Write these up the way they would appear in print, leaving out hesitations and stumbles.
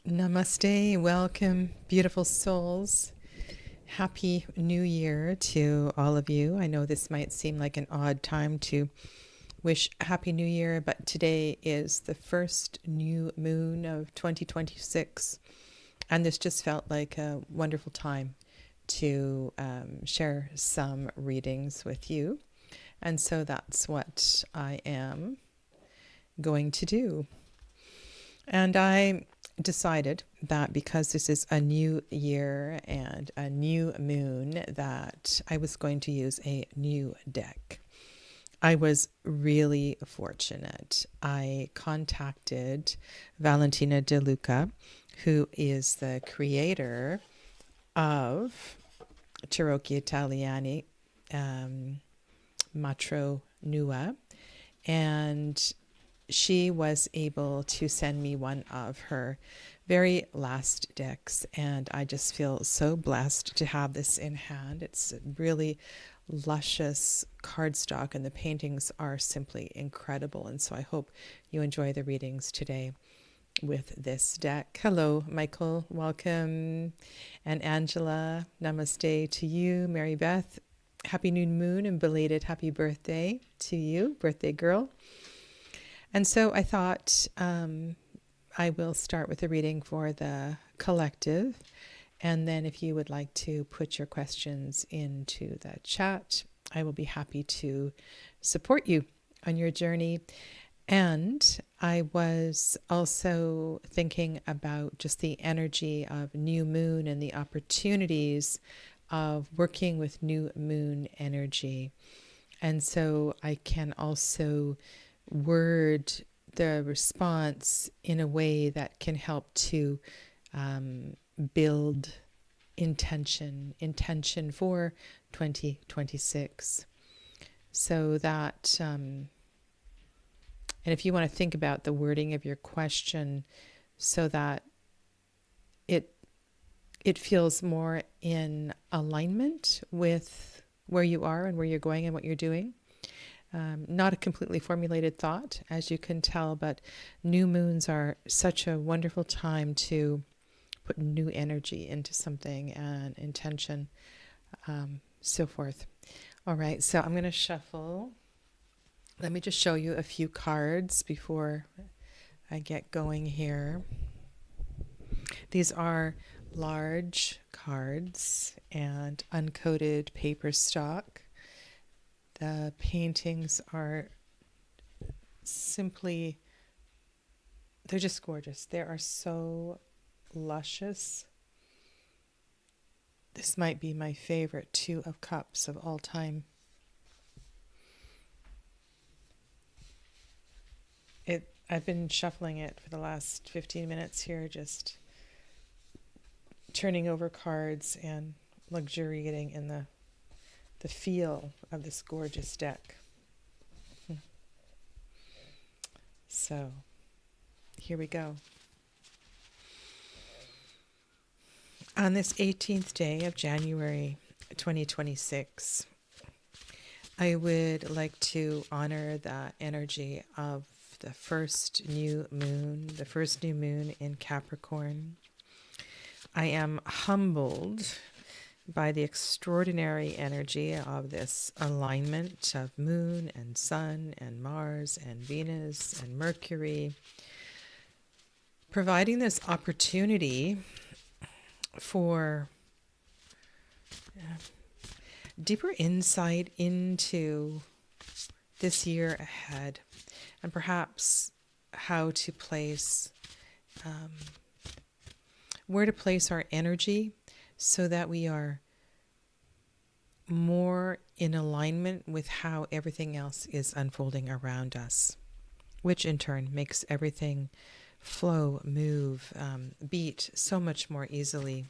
Namaste, welcome, beautiful souls. Happy New Year to all of you. I know this might seem like an odd time to wish Happy New Year, but today is the first new moon of 2026, and this just felt like a wonderful time to share some readings with you. And so that's what I am going to do. And I decided that because this is a new year and a new moon, that I was going to use a new deck. I was really fortunate. I contacted Valentina deLuca, who is the creator of Tarocchi Matronua, and she was able to send me one of her very last decks, and I just feel so blessed to have this in hand. It's a really luscious cardstock, and the paintings are simply incredible, and so I hope you enjoy the readings today with this deck. Hello, Michael, welcome, and Angela, namaste to you. Mary Beth, happy new moon and belated happy birthday to you, birthday girl. And so I thought I will start with a reading for the collective. And then if you would like to put your questions into the chat, I will be happy to support you on your journey. And I was also thinking about just the energy of new moon and the opportunities of working with new moon energy. And so I can also word the response in a way that can help to build intention for 2026. So that, and if you want to think about the wording of your question so that it feels more in alignment with where you are and where you're going and what you're doing. Not a completely formulated thought, as you can tell, but new moons are such a wonderful time to put new energy into something and intention, so forth. All right, so I'm going to shuffle. Let me just show you a few cards before I get going here. These are large cards and uncoated paper stock. The paintings are simply, they're just gorgeous. They are so luscious. This might be my favorite Two of Cups of all time. I've been shuffling it for the last 15 minutes here, just turning over cards and luxuriating in the feel of this gorgeous deck. So here we go. On this 18th day of January 2026, I would like to honor the energy of the first new moon in Capricorn. I am humbled by the extraordinary energy of this alignment of moon and sun and Mars and Venus and Mercury, providing this opportunity for deeper insight into this year ahead, and perhaps how to place, where to place our energy so that we are more in alignment with how everything else is unfolding around us, which in turn makes everything flow, move, beat so much more easily.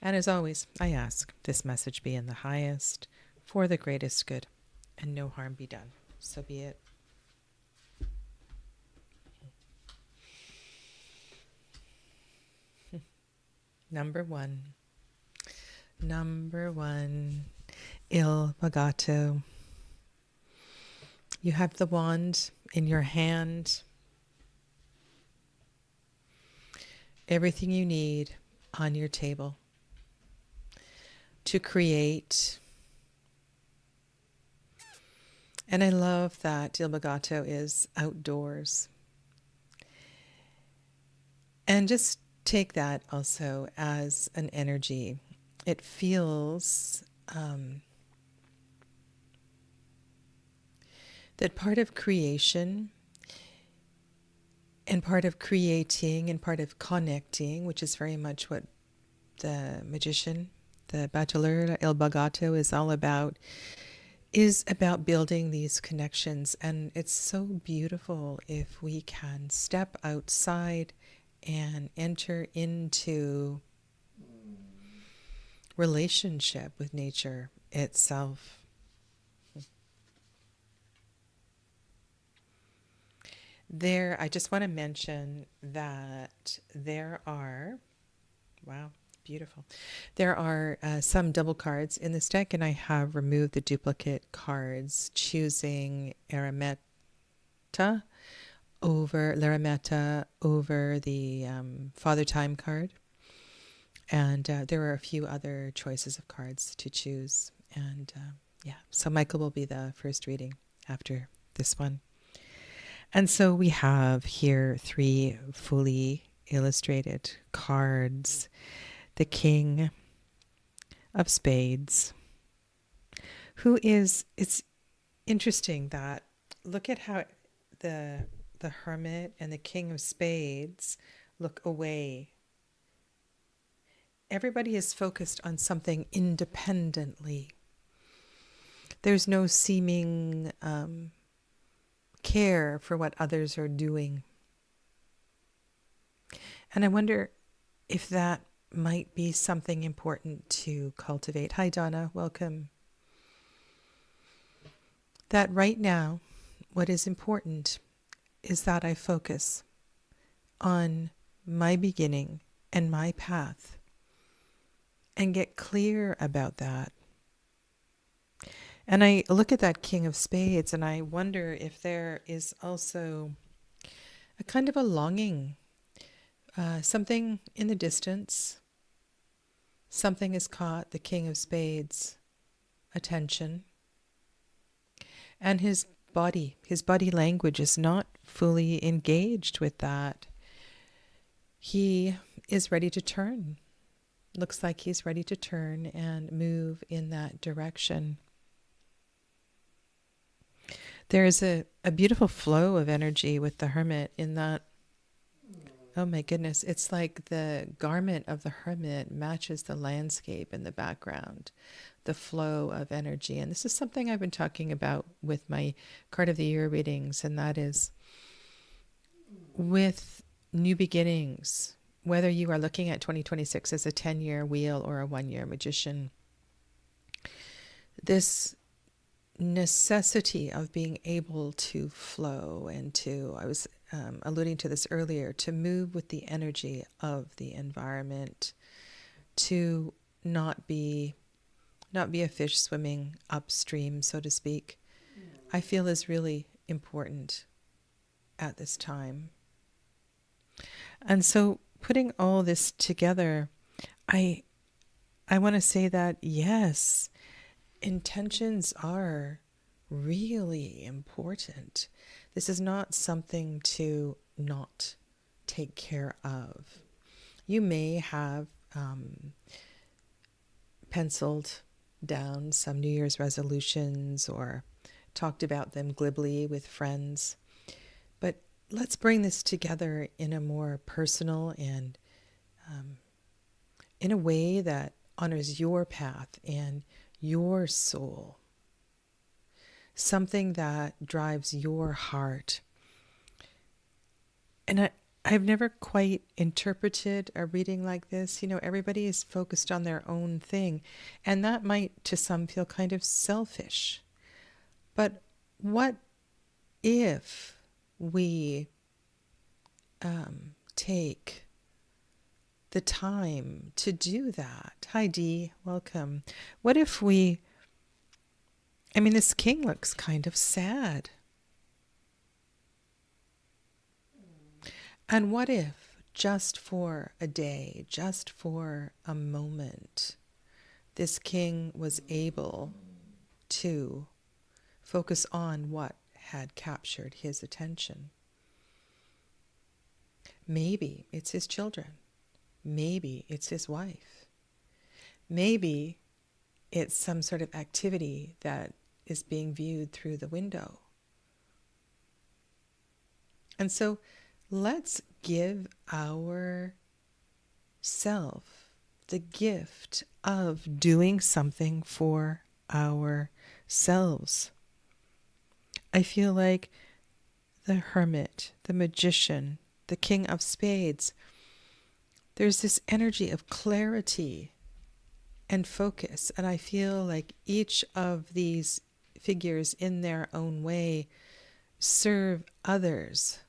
And as always, I ask this message be in the highest, for the greatest good, and no harm be done. So be it. Number one, Il Pagato. You have the wand in your hand. everything you need on your table to create. And I love that Il Bagato is outdoors. And just take that also as an energy. It feels that part of creation and part of creating and part of connecting, which is very much what the magician, the Bateleur, Il Bagato is all about, is about building these connections. And it's so beautiful if we can step outside and enter into relationship with nature itself. There, I just want to mention that there are, wow, beautiful. There are some double cards in this deck, and I have removed the duplicate cards, choosing Arameta over the Father Time card. And there are a few other choices of cards to choose. And yeah, so Michael will be the first reading after this one. And so we have here 3 fully illustrated cards. The King of Spades, who is, it's interesting that, look at how the Hermit and the King of Spades look away. Everybody is focused on something independently. There's no seeming care for what others are doing. And I wonder if that might be something important to cultivate. Hi, Donna. Welcome. That right now, what is important is that I focus on my beginning and my path and get clear about that. And I look at that King of Spades and I wonder if there is also a kind of a longing, something in the distance. Something has caught the King of Spades' attention. And his body language is not fully engaged with that. He is ready to turn. Looks like he's ready to turn and move in that direction. There is a beautiful flow of energy with the Hermit in that, oh my goodness, it's like the garment of the Hermit matches the landscape in the background, the flow of energy. And this is something I've been talking about with my card of the year readings, and that is with new beginnings, whether you are looking at 2026 as a 10-year wheel or a 1-year magician, this necessity of being able to flow and to, I was alluding to this earlier, to move with the energy of the environment, to not be a fish swimming upstream, so to speak, I feel is really important at this time. And so putting all this together, I want to say that yes, intentions are really important. This is not something to not take care of. You may have penciled down some New Year's resolutions or talked about them glibly with friends, but let's bring this together in a more personal and in a way that honors your path and your soul, something that drives your heart. And I've never quite interpreted a reading like this. You know, everybody is focused on their own thing, and that might to some feel kind of selfish. But what if we take the time to do that? Hi, Dee, welcome. What if this king looks kind of sad. And what if just for a day, just for a moment, this king was able to focus on what had captured his attention. Maybe it's his children. Maybe it's his wife. Maybe it's some sort of activity that is being viewed through the window. And so let's give ourself the gift of doing something for ourselves. I feel like the hermit, the magician, the king of spades, there's this energy of clarity and focus. And I feel like each of these figures in their own way serve others.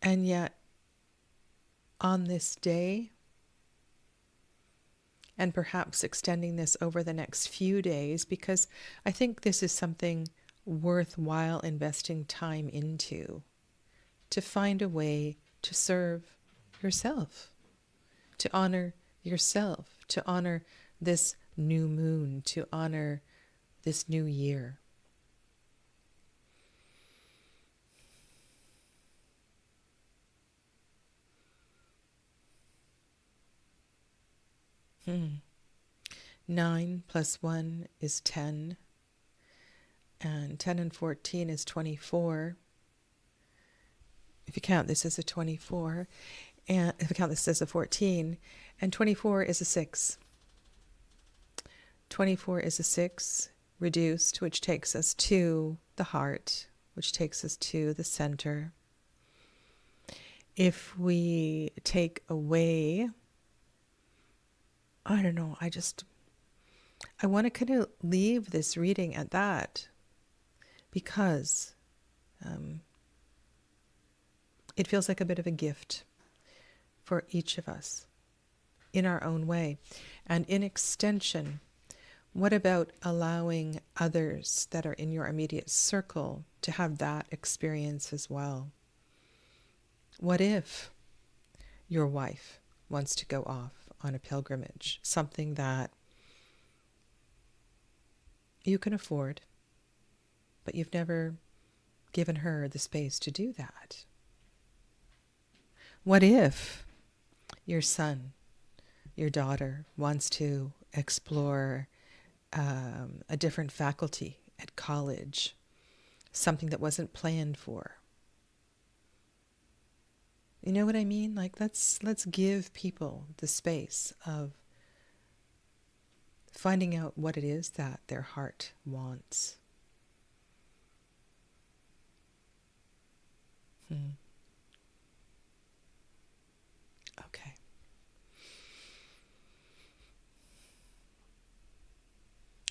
And yet, on this day, and perhaps extending this over the next few days, because I think this is something worthwhile investing time into, to find a way to serve yourself, to honor yourself, to honor this new moon, to honor this new year. Hmm. 9 plus 1 is 10, and 10 and 14 is 24. If you count this as a 24, and if you count this as a 14, and 24 is a 6. 24 is a 6 reduced, which takes us to the heart, which takes us to the center. If we take away, I don't know, I want to kind of leave this reading at that, because it feels like a bit of a gift for each of us in our own way. And in extension, what about allowing others that are in your immediate circle to have that experience as well? What if your wife wants to go off on a pilgrimage, something that you can afford, but you've never given her the space to do that? What if your son, your daughter wants to explore a different faculty at college, something that wasn't planned for? You know what I mean? Like, let's give people the space of finding out what it is that their heart wants. Okay.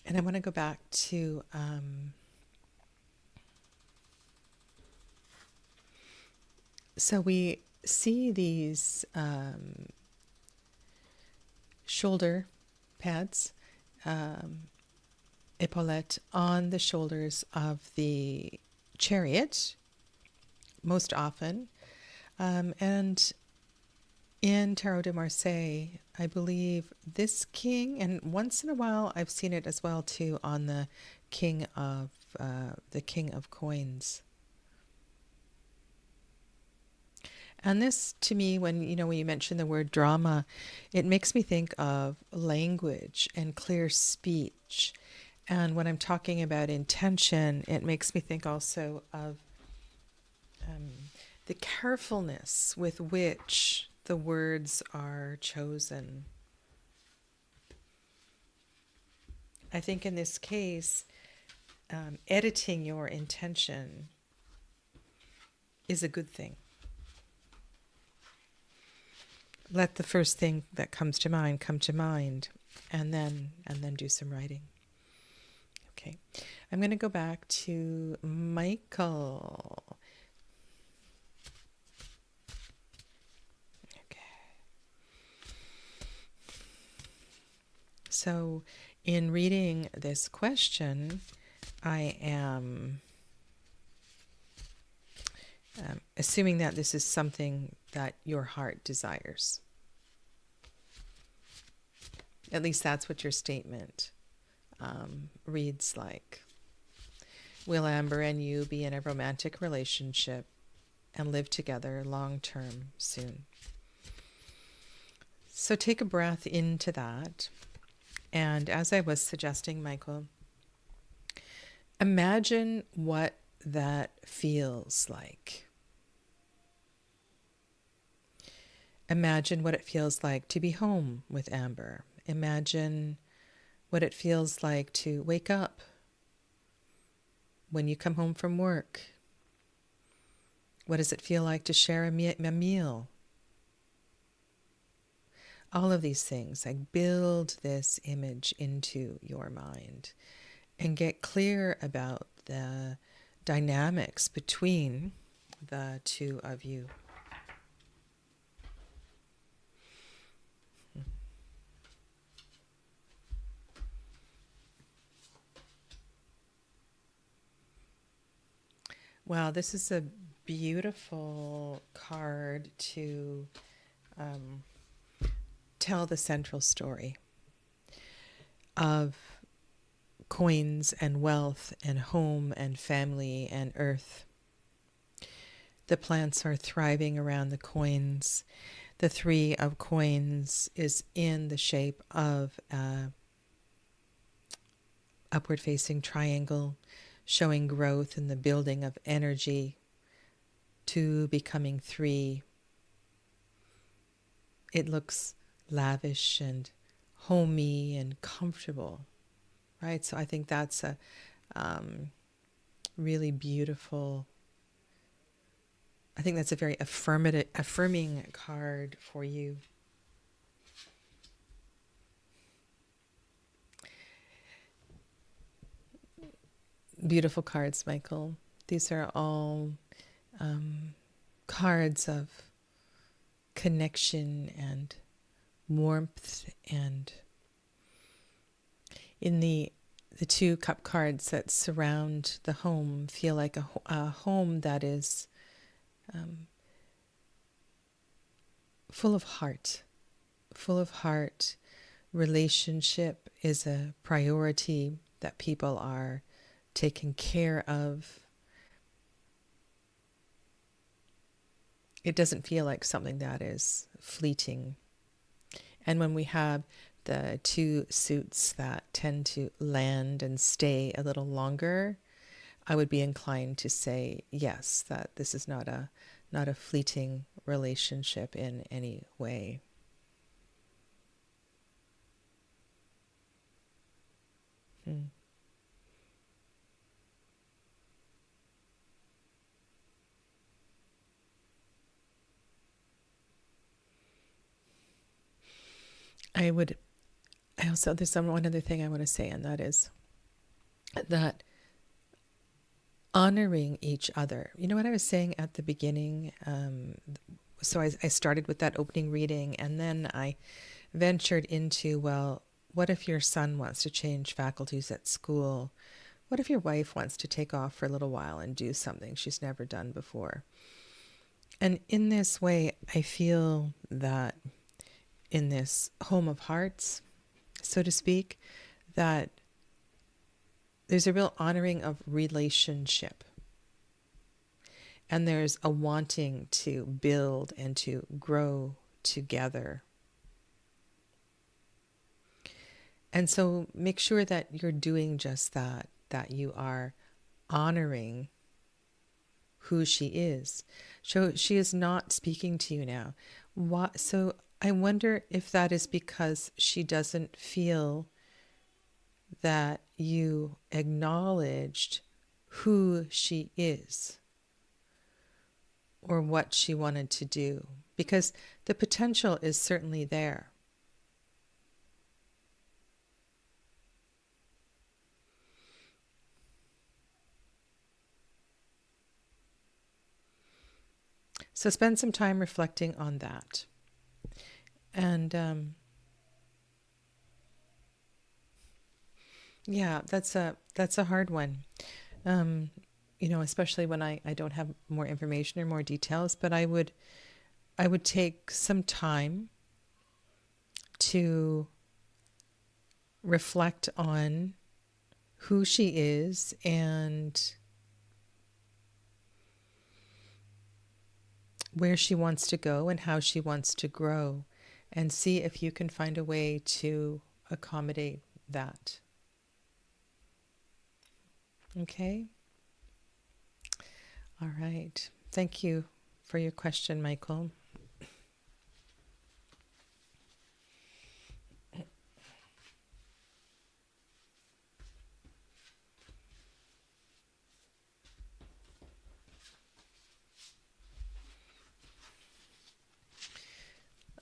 And I want to go back to so we see these shoulder pads, epaulette on the shoulders of the chariot, most often. And in Tarot de Marseille, I believe this king, and once in a while I've seen it as well too on the king of coins. And this, to me, when you mention the word drama, it makes me think of language and clear speech. And when I'm talking about intention, it makes me think also of the carefulness with which the words are chosen. I think in this case, editing your intention is a good thing. Let the first thing that comes to mind come to mind, and then do some writing. Okay, I'm going to go back to Michael. So in reading this question, I am assuming that this is something that your heart desires. At least that's what your statement reads like. Will Amber and you be in a romantic relationship and live together long term soon? So take a breath into that. And as I was suggesting, Michael, imagine what that feels like. Imagine what it feels like to be home with Amber. Imagine what it feels like to wake up when you come home from work. What does it feel like to share a meal? All of these things, like build this image into your mind and get clear about the dynamics between the two of you. Wow, this is a beautiful card to tell the central story of coins and wealth and home and family and earth. The plants are thriving around the coins. The 3 of coins is in the shape of an upward facing triangle, showing growth in the building of energy. 2 becoming 3. It looks lavish and homey and comfortable, right? So I think that's a really beautiful, I think that's a very affirming card for you. Beautiful cards, Michael. These are all cards of connection and warmth, and in the 2 cup cards that surround the home feel like a home that is full of heart. Relationship is a priority that people are taken care of. It doesn't feel like something that is fleeting. And when we have the 2 suits that tend to land and stay a little longer, I would be inclined to say yes, that this is not a fleeting relationship in any way. There's one other thing I want to say, and that is that honoring each other. You know what I was saying at the beginning? So I started with that opening reading, and then I ventured into, well, what if your son wants to change faculties at school? What if your wife wants to take off for a little while and do something she's never done before? And in this way, I feel that in this home of hearts, so to speak, that there's a real honoring of relationship. And there's a wanting to build and to grow together. And so make sure that you're doing just that, that you are honoring who she is. So she is not speaking to you now. So I wonder if that is because she doesn't feel that you acknowledged who she is or what she wanted to do, because the potential is certainly there. So spend some time reflecting on that. And yeah, that's a hard one. especially when I don't have more information or more details, but I would take some time to reflect on who she is and where she wants to go and how she wants to grow, and see if you can find a way to accommodate that. Okay? All right. Thank you for your question, Michael.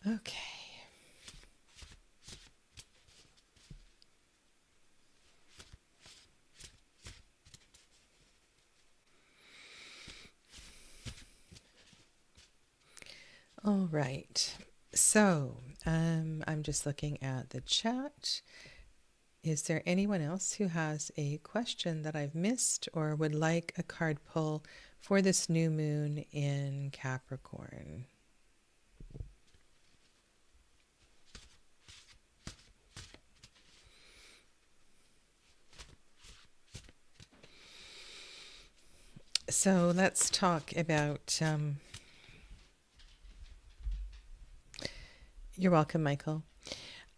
Okay. All right. So, I'm just looking at the chat. Is there anyone else who has a question that I've missed or would like a card pull for this new moon in Capricorn? So let's talk about, you're welcome, Michael.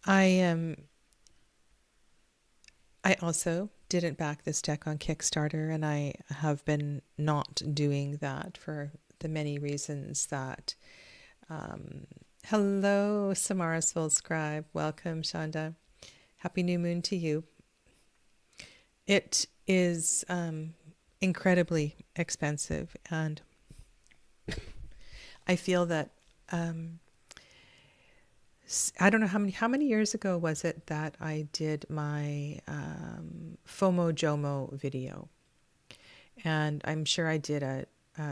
I also didn't back this deck on Kickstarter, and I have been not doing that for the many reasons that, hello, Samara's Full Scribe. Welcome, Shonda. Happy new moon to you. It is incredibly expensive, and I feel that I don't know how many years ago was it that I did my FOMO JOMO video, and I'm sure I did a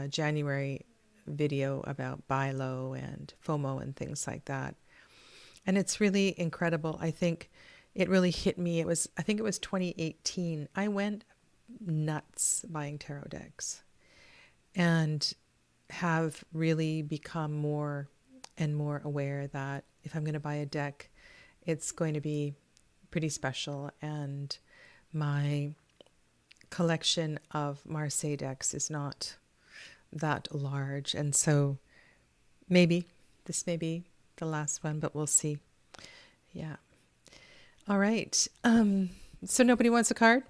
January video about buy low and FOMO and things like that, and it's really incredible. I think it really hit me. I think it was 2018. I went nuts buying tarot decks and have really become more and more aware that if I'm going to buy a deck, it's going to be pretty special. And my collection of Marseille decks is not that large. And so maybe this may be the last one, but we'll see. Yeah. All right. So nobody wants a card?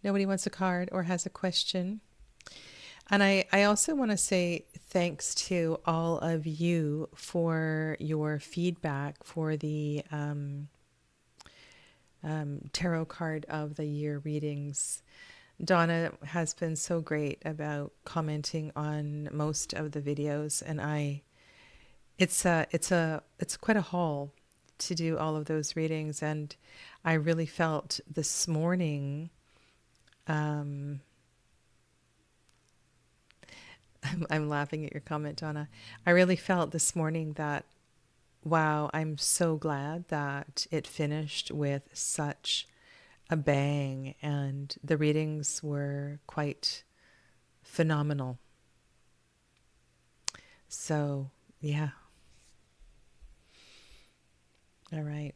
Nobody wants a card or has a question? And I also want to say thanks to all of you for your feedback for the Tarot Card of the Year readings. Donna has been so great about commenting on most of the videos, and it's quite a haul to do all of those readings, and I really felt this morning. I'm laughing at your comment, Donna. I really felt this morning that, wow, I'm so glad that it finished with such a bang, and the readings were quite phenomenal. So, yeah. All right.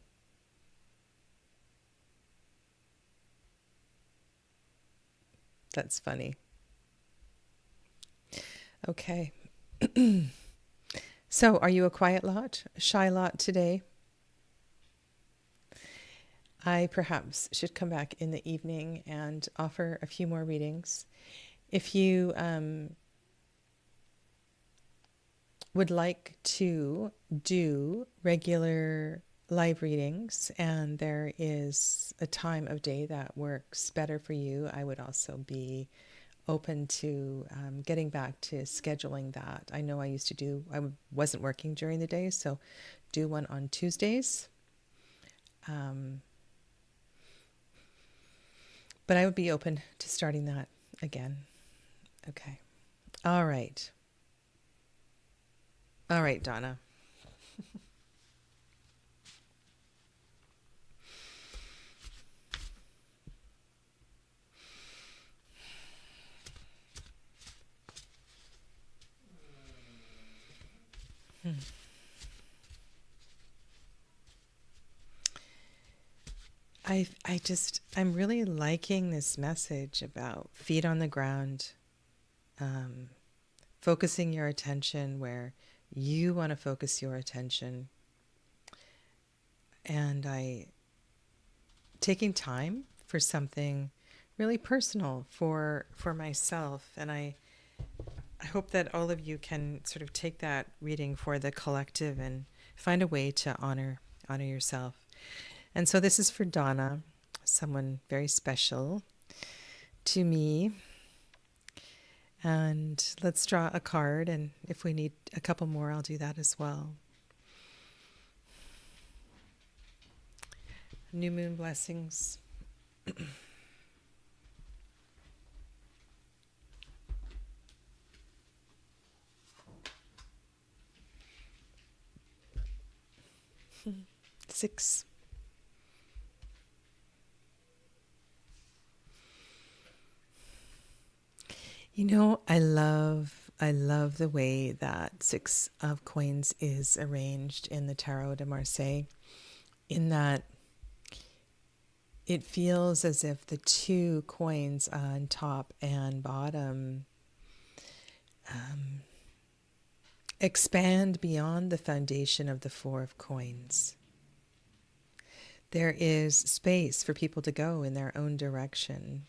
That's funny. Okay. So, are you a quiet lot, a shy lot today? I perhaps should come back in the evening and offer a few more readings. If you would like to do regular live readings and there is a time of day that works better for you, I would also be open to getting back to scheduling that. I know I wasn't working during the day, so do one on Tuesdays. But I would be open to starting that again. Okay. All right. All right, Donna. I'm really liking this message about feet on the ground, focusing your attention where you want to focus your attention, and taking time for something really personal for myself. And I hope that all of you can sort of take that reading for the collective and find a way to honor yourself. And so this is for Donna, someone very special to me. And let's draw a card, and if we need a couple more, I'll do that as well. New moon blessings. Six. You know, I love the way that Six of Coins is arranged in the Tarot de Marseille, in that it feels as if the two coins on top and bottom expand beyond the foundation of the Four of Coins. There is space for people to go in their own direction.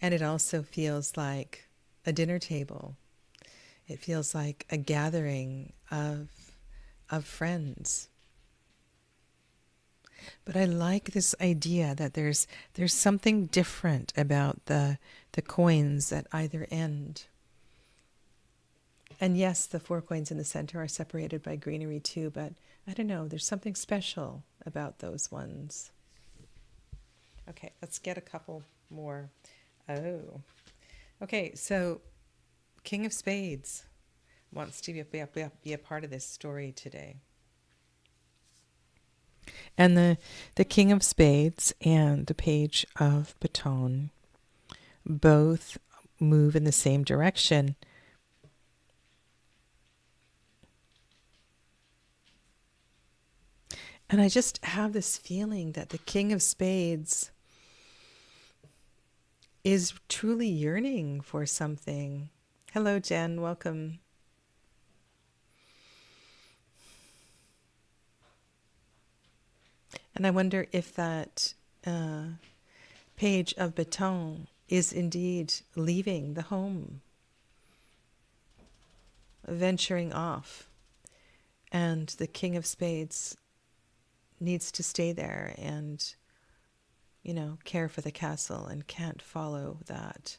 And it also feels like a dinner table. It feels like a gathering of friends. But I like this idea that there's something different about the coins at either end. And yes, the four coins in the center are separated by greenery too, but I don't know, there's something special about those ones. Okay, let's get a couple more. Oh, okay, so King of Spades wants to be a part of this story today. And the King of Spades and the Page of Baton both move in the same direction. And I just have this feeling that the King of Spades is truly yearning for something. Hello, Jen. Welcome. And I wonder if that Page of Baton is indeed leaving the home, venturing off. And the King of Spades needs to stay there and, you know, care for the castle and can't follow that.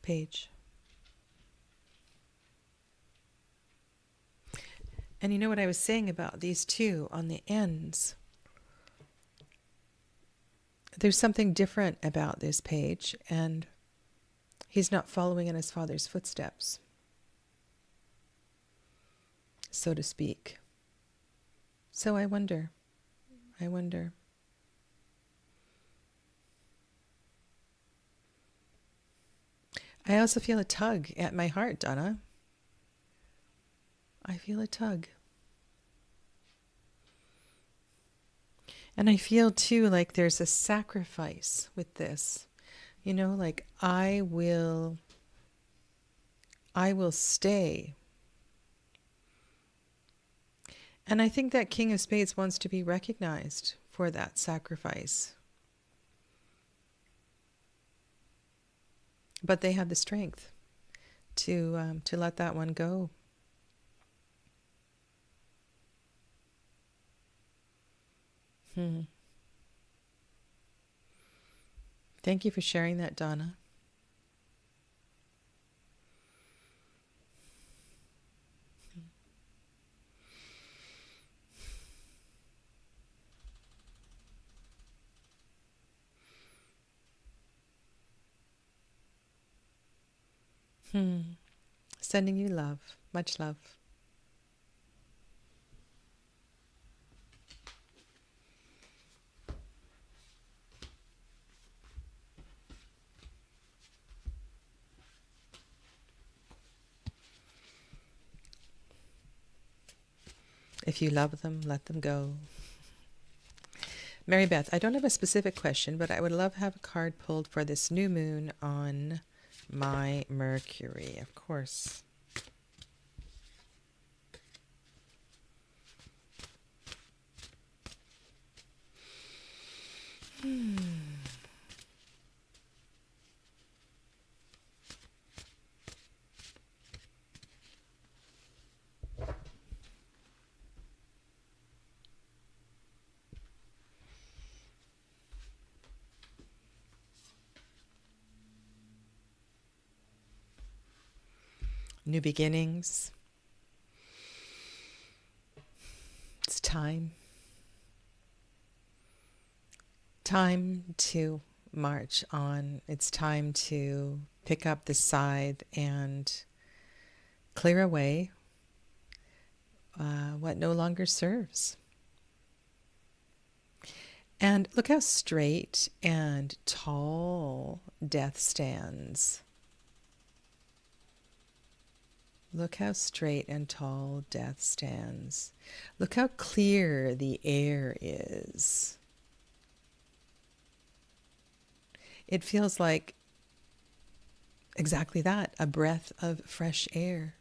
Page. And you know what I was saying about these two on the ends? There's something different about this page, and he's not following in his father's footsteps, so to speak. So I wonder. I also feel a tug at my heart, Donna. I feel a tug. And I feel too like there's a sacrifice with this. You know, like I will stay. And I think that King of Spades wants to be recognized for that sacrifice. But they have the strength to let that one go. Thank you for sharing that, Donna. Sending you love. Much love. If you love them, let them go. Mary Beth, I don't have a specific question, but I would love to have a card pulled for this new moon on my Mercury, of course. New beginnings. It's time. Time to march on. It's time to pick up the scythe and clear away what no longer serves. And look how straight and tall death stands. Look how straight and tall death stands. Look how clear the air is. It feels like exactly that, a breath of fresh air.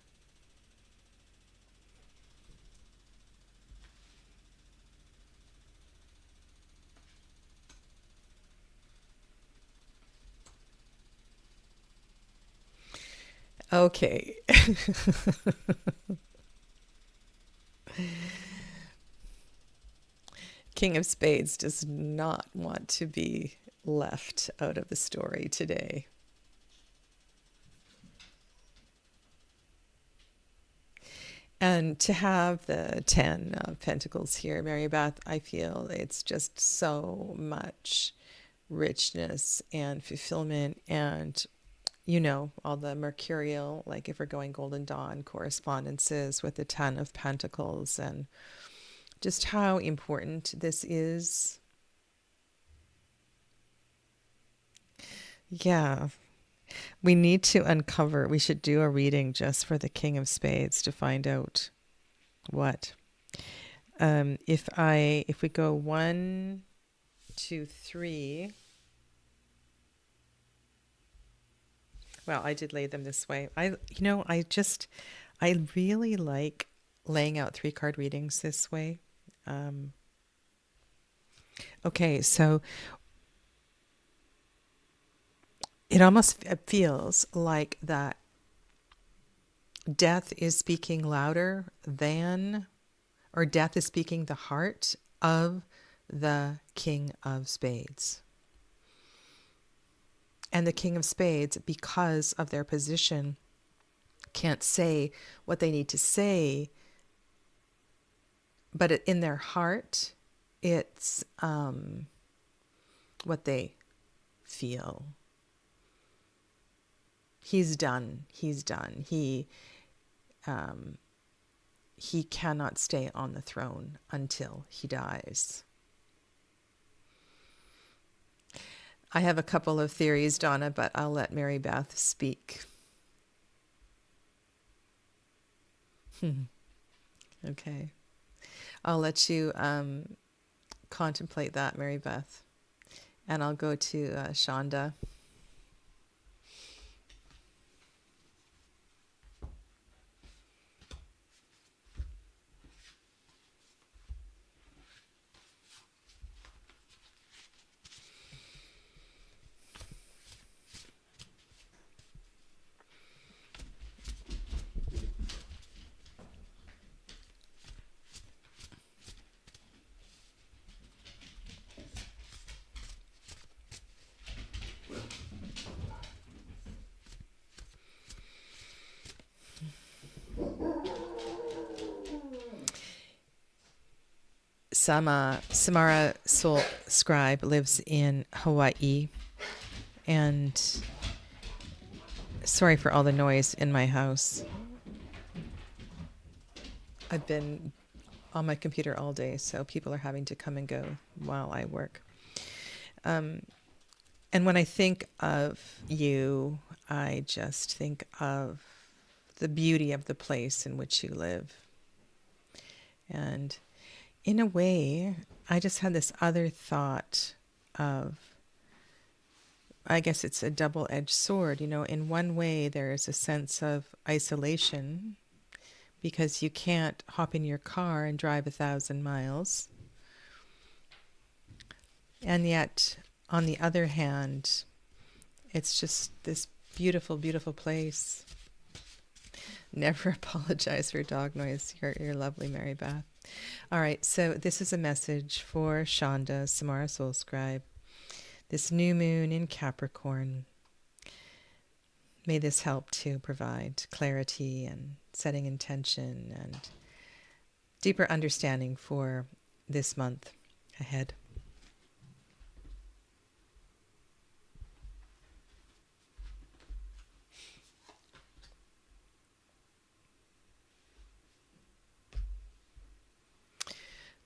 Okay. King of Spades does not want to be left out of the story today. And to have the 10 of Pentacles here, Mary Beth, I feel it's just so much richness and fulfillment and, you know, all the mercurial, like if we're going Golden Dawn correspondences with the 10 of Pentacles and just how important this is. Yeah. We need to uncover, we should do a reading just for the King of Spades to find out what. If we go 1, 2, 3. Well, I did lay them this way. I really like laying out 3-card readings this way. Okay, so it almost feels like that death is speaking louder than, or death is speaking the heart of the King of Spades. And the King of Spades, because of their position, can't say what they need to say, but in their heart, it's what they feel. He's done. He's done. He cannot stay on the throne until he dies. I have a couple of theories, Donna, but I'll let Mary Beth speak. Okay. I'll let you contemplate that, Mary Beth. And I'll go to Shonda. Samara Soul Scribe lives in Hawaii, and sorry for all the noise in my house. I've been on my computer all day, so people are having to come and go while I work. And when I think of you, I just think of the beauty of the place in which you live. And in a way, I just had this other thought of, I guess it's a double-edged sword. You know, in one way, there is a sense of isolation because you can't hop in your car and drive 1,000 miles. And yet, on the other hand, it's just this beautiful, beautiful place. Never apologize for dog noise. You're lovely, Mary Beth. All right, so this is a message for Shonda, Samara Soul Scribe. This new moon in Capricorn. May this help to provide clarity and setting intention and deeper understanding for this month ahead.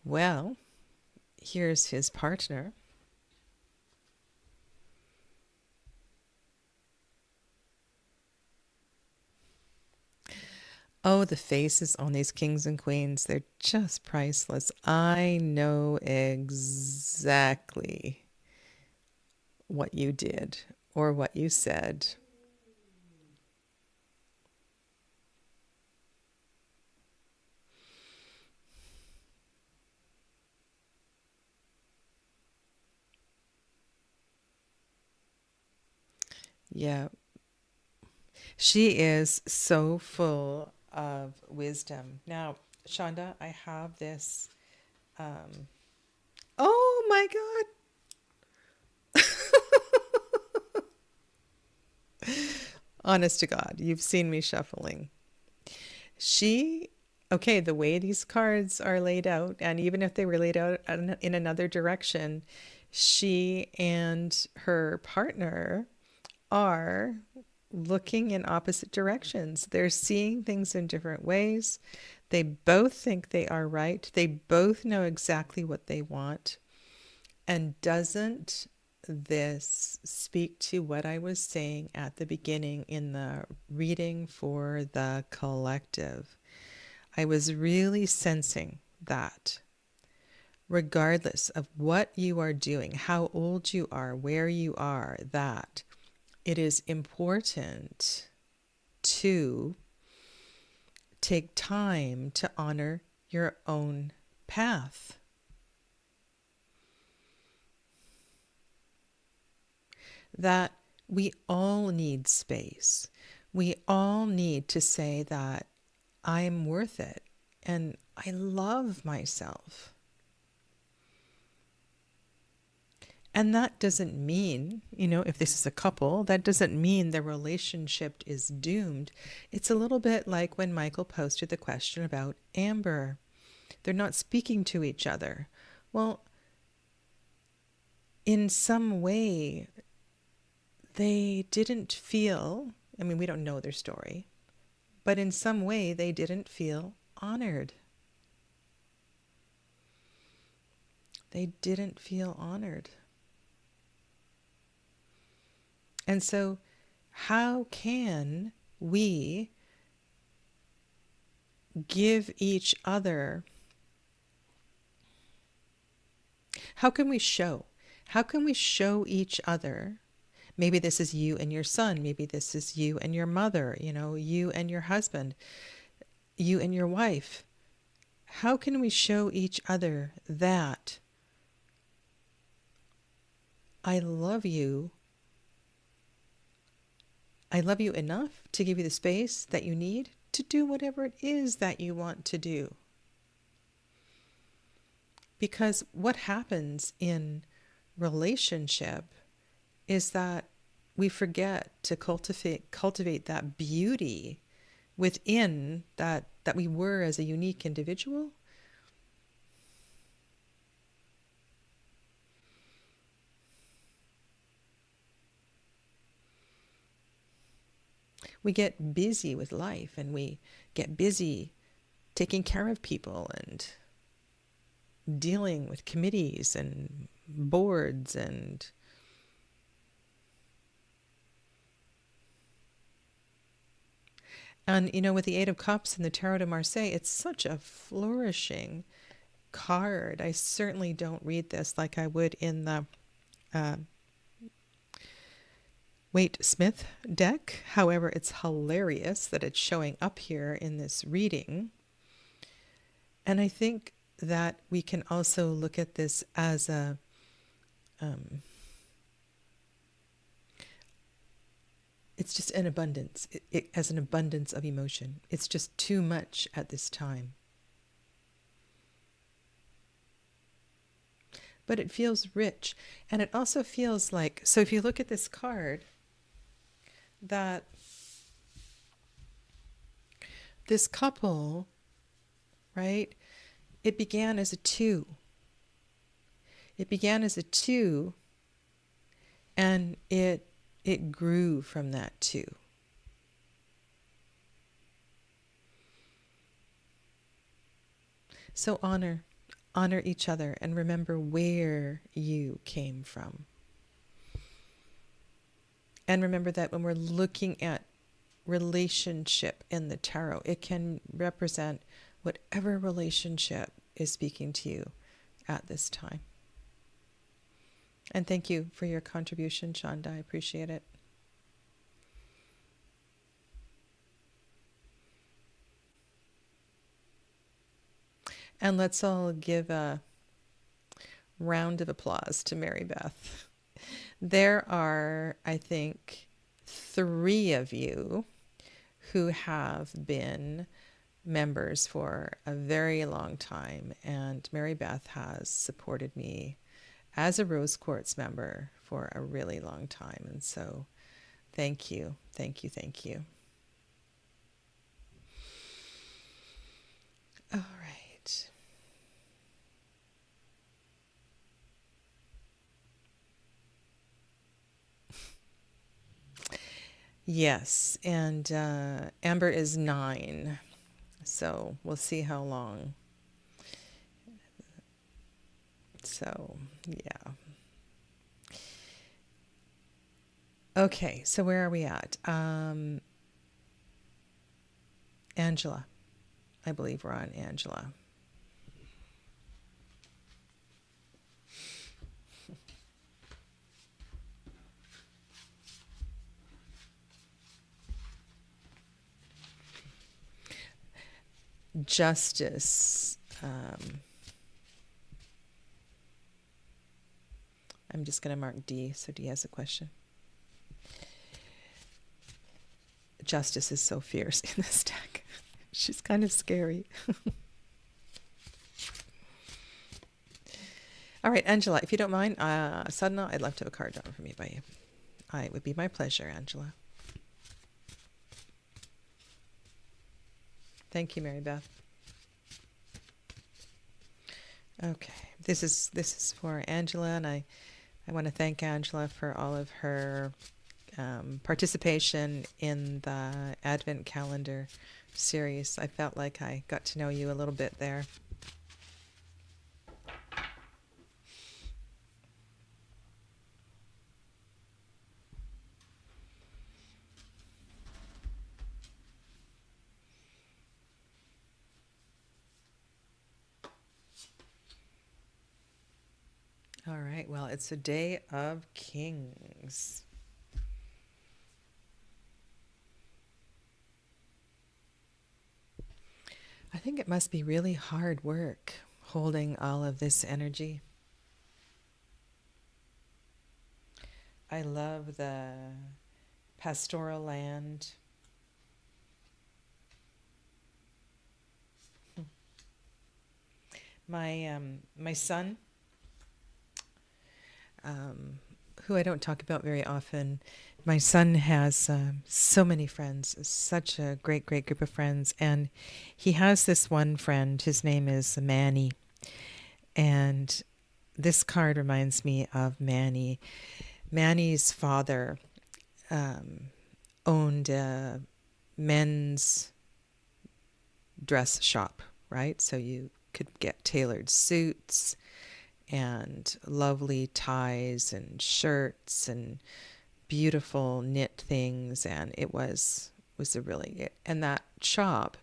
Well, here's his partner. Oh, the faces on these kings and queens, they're just priceless. I know exactly what you did or what you said. Yeah. She is so full of wisdom. Now, Shonda, I have this. Oh my God. Honest to God, you've seen me shuffling. Okay, the way these cards are laid out, and even if they were laid out in another direction, she and her partner are looking in opposite directions. They're seeing things in different ways. They both think they are right. They both know exactly what they want. And doesn't this speak to what I was saying at the beginning in the reading for the collective? I was really sensing that regardless of what you are doing, how old you are, where you are, that it is important to take time to honor your own path. That we all need space. We all need to say that I'm worth it and I love myself. And that doesn't mean, if this is a couple, that doesn't mean the relationship is doomed. It's a little bit like when Michael posted the question about Amber. They're not speaking to each other. Well, in some way, they didn't feel, we don't know their story, but in some way they didn't feel honored. They didn't feel honored. And so how can we give each other, how can we show each other, maybe this is you and your son, maybe this is you and your mother, you and your husband, you and your wife. How can we show each other that I love you enough to give you the space that you need to do whatever it is that you want to do? Because what happens in relationship is that we forget to cultivate that beauty within that we were as a unique individual. We get busy with life and we get busy taking care of people and dealing with committees and boards And, you know, with the Eight of Cups and the Tarot de Marseille, it's such a flourishing card. I certainly don't read this like I would in the uh, Waite Smith deck. However, it's hilarious that it's showing up here in this reading. And I think that we can also look at this as a it's just an abundance. It as an abundance of emotion. It's just too much at this time. But it feels rich. And it also feels like, so if you look at this card, that this couple, right, it began as a two. It began as a two, and it grew from that two. So honor each other and remember where you came from. And remember that when we're looking at relationship in the tarot, it can represent whatever relationship is speaking to you at this time. And thank you for your contribution, Shonda. I appreciate it. And let's all give a round of applause to Mary Beth. There are, I think, 3 of you who have been members for a very long time, and Mary Beth has supported me as a Rose Quartz member for a really long time. And so thank you, thank you, thank you. All right. Yes, and Amber is 9, so we'll see how long. So, yeah. Okay, so where are we at? Angela. I believe we're on Angela. Justice. I'm just going to mark D, so D has a question. Justice is so fierce in this deck. She's kind of scary. All right, Angela, if you don't mind, Sadhana, I'd love to have a card drawn for me by you. It would be my pleasure, Angela. Thank you, Mary Beth. Okay, this is for Angela, and I want to thank Angela for all of her participation in the Advent Calendar series. I felt like I got to know you a little bit there. All right, well, it's a day of kings. I think it must be really hard work holding all of this energy. I love the pastoral land. My son, who I don't talk about very often, my son has so many friends, such a great group of friends. And he has this one friend, his name is Manny. And this card reminds me of Manny. Manny's father owned a men's dress shop, right? So you could get tailored suits and lovely ties and shirts and beautiful knit things, and it was was a really, and that shop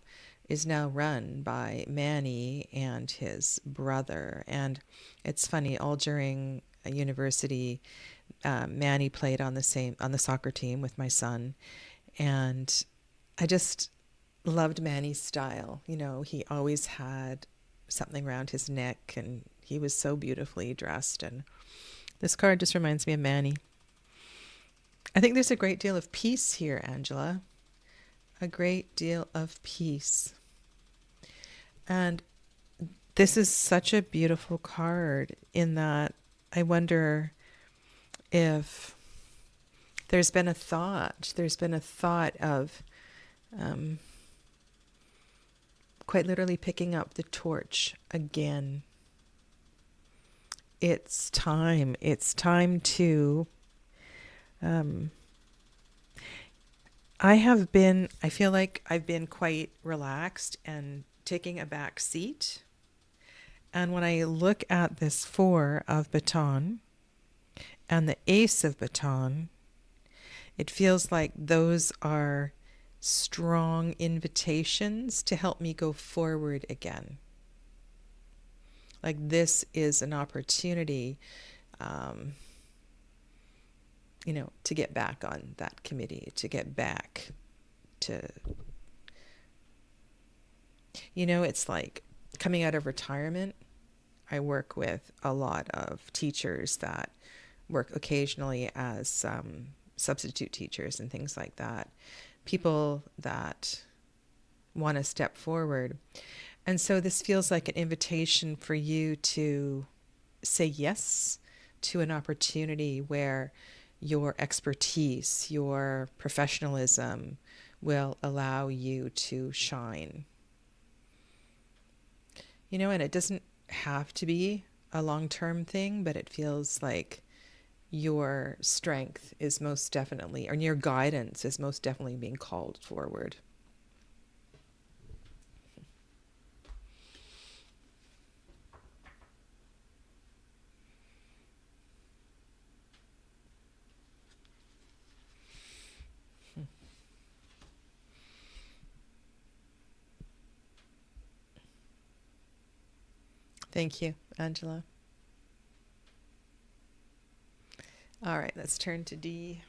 is now run by Manny and his brother. And it's funny, all during a university, Manny played on the soccer team with my son, and I just loved Manny's style. You know, he always had something around his neck, and he was so beautifully dressed. And this card just reminds me of Manny. I think there's a great deal of peace here, Angela. A great deal of peace. And this is such a beautiful card in that I wonder if there's been a thought of quite literally picking up the torch again. It's time to I feel like I've been quite relaxed and taking a back seat. And when I look at this 4 of baton and the ace of baton, it feels like those are strong invitations to help me go forward again. Like this is an opportunity, to get back on that committee, to get back to, it's like coming out of retirement. I work with a lot of teachers that work occasionally as substitute teachers and things like that. People that want to step forward. And so this feels like an invitation for you to say yes to an opportunity where your expertise, your professionalism will allow you to shine. And it doesn't have to be a long-term thing, but it feels like your strength is most definitely, or your guidance is most definitely being called forward. Thank you, Angela. All right, let's turn to D.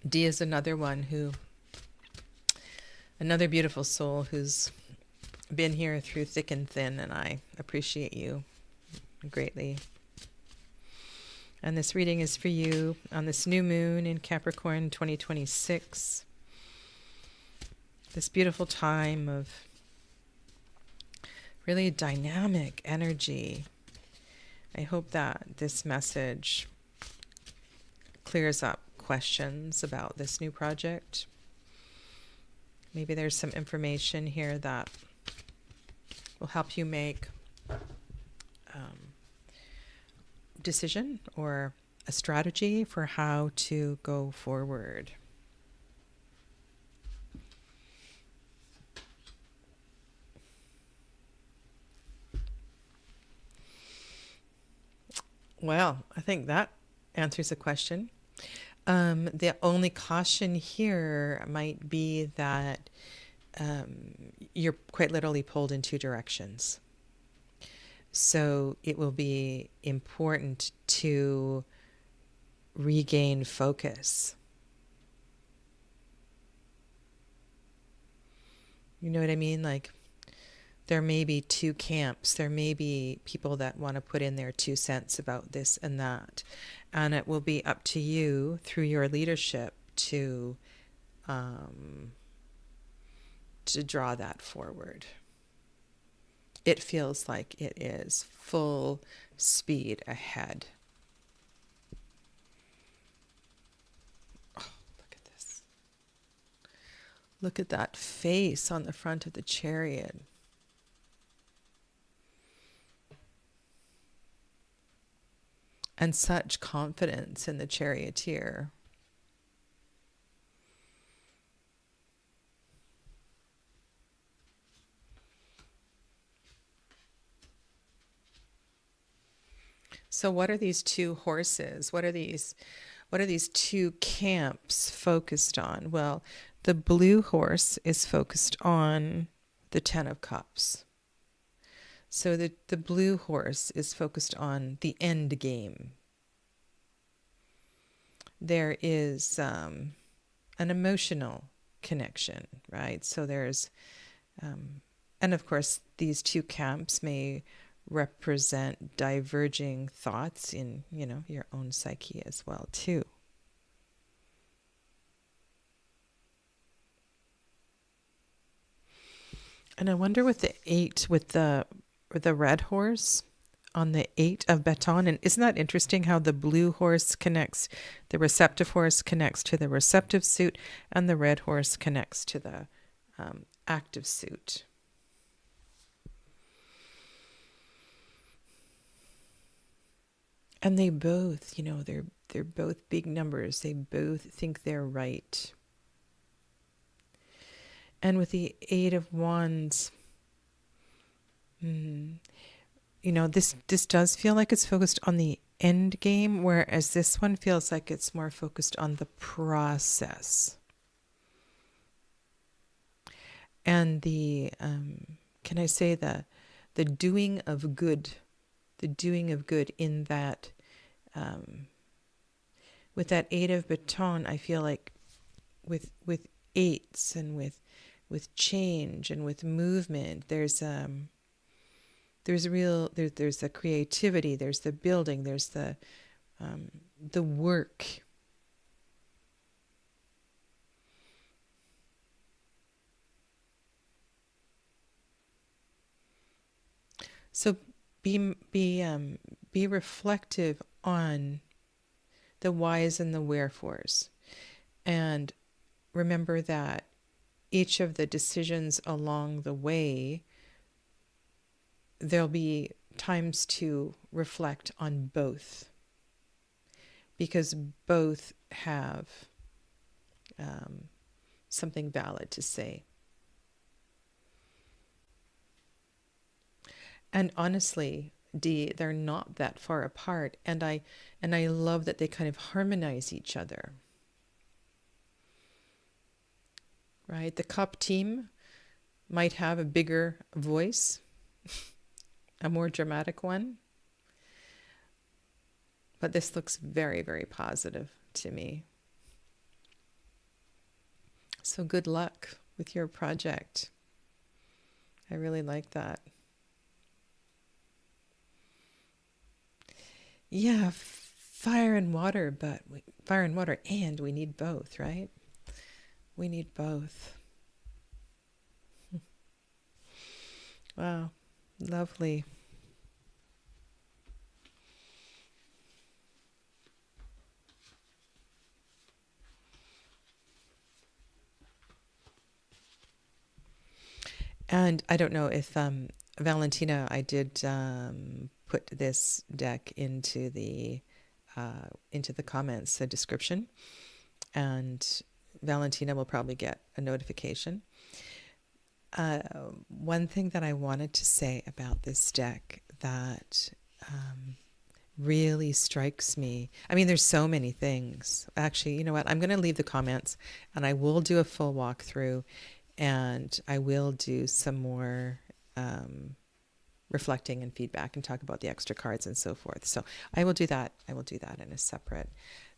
D is another beautiful soul who's been here through thick and thin, and I appreciate you greatly. And this reading is for you on this new moon in Capricorn 2026. This beautiful time of really dynamic energy. I hope that this message clears up questions about this new project. Maybe there's some information here that will help you make decision or a strategy for how to go forward. Well, I think that answers the question. The only caution here might be that you're quite literally pulled in 2 directions. So it will be important to regain focus. You know what I mean? Like, there may be 2 camps. There may be people that want to put in their 2 cents about this and that. And it will be up to you, through your leadership, to draw that forward. It feels like it is full speed ahead. Oh, look at this. Look at that face on the front of the chariot. and such confidence in the charioteer. So what are these two horses? What are these two camps focused on? Well, the blue horse is focused on the Ten of Cups. So the blue horse is focused on the end game. There is an emotional connection, right? So there's, and of course, these two camps may represent diverging thoughts in, your own psyche as well, too. And I wonder with the 8, with the red horse on the 8 of baton, and isn't that interesting how the blue horse connects, the receptive horse connects to the receptive suit, and the red horse connects to the active suit. And they both, they're both big numbers. They both think they're right. And with the 8 of Wands, this does feel like it's focused on the end game, whereas this one feels like it's more focused on the process. And the, can I say the doing of good, in that, with that 8 of baton, I feel like with 8s and with change and with movement, there's a creativity, there's the building, there's the work. So be reflective on the whys and the wherefores, and remember that each of the decisions along the way, there'll be times to reflect on both, because both have something valid to say. And honestly, Dee, they're not that far apart, and I love that they kind of harmonize each other. Right? The cup team might have a bigger voice, a more dramatic one, but this looks very, very positive to me. So good luck with your project. I really like that. Yeah, fire and water, but fire and water, and we need both, right? We need both. Wow, lovely. And I don't know if Valentina, I did put this deck into the comments, the description, and Valentina will probably get a notification. One thing that I wanted to say about this deck that really strikes me, I mean, there's so many things. Actually, you know what? I'm going to leave the comments, and I will do a full walkthrough, and I will do some more reflecting and feedback and talk about the extra cards and so forth. So I will do that. I will do that in a separate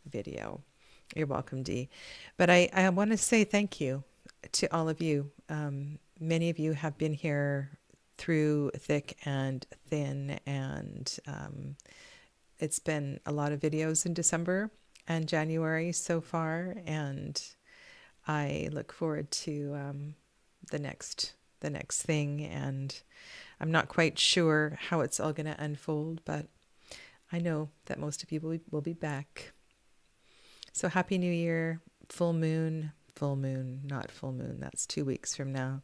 video. You're welcome, Dee. But I want to say thank you to all of you. Many of you have been here through thick and thin, and it's been a lot of videos in December and January so far, and I look forward to the next thing, and I'm not quite sure how it's all going to unfold, but I know that most of you will be back. So Happy New Year, full moon, not full moon, that's 2 weeks from now.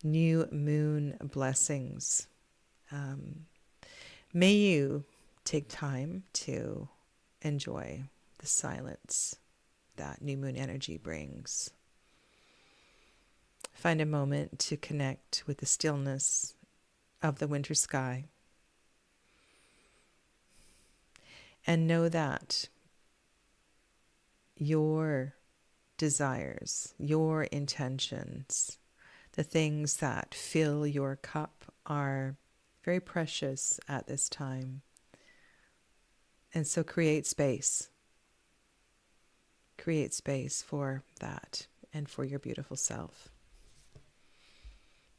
New moon blessings. May you take time to enjoy the silence that new moon energy brings. Find a moment to connect with the stillness of the winter sky. And know that your desires, your intentions, the things that fill your cup are very precious at this time. And so create space. Create space for that and for your beautiful self.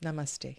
Namaste.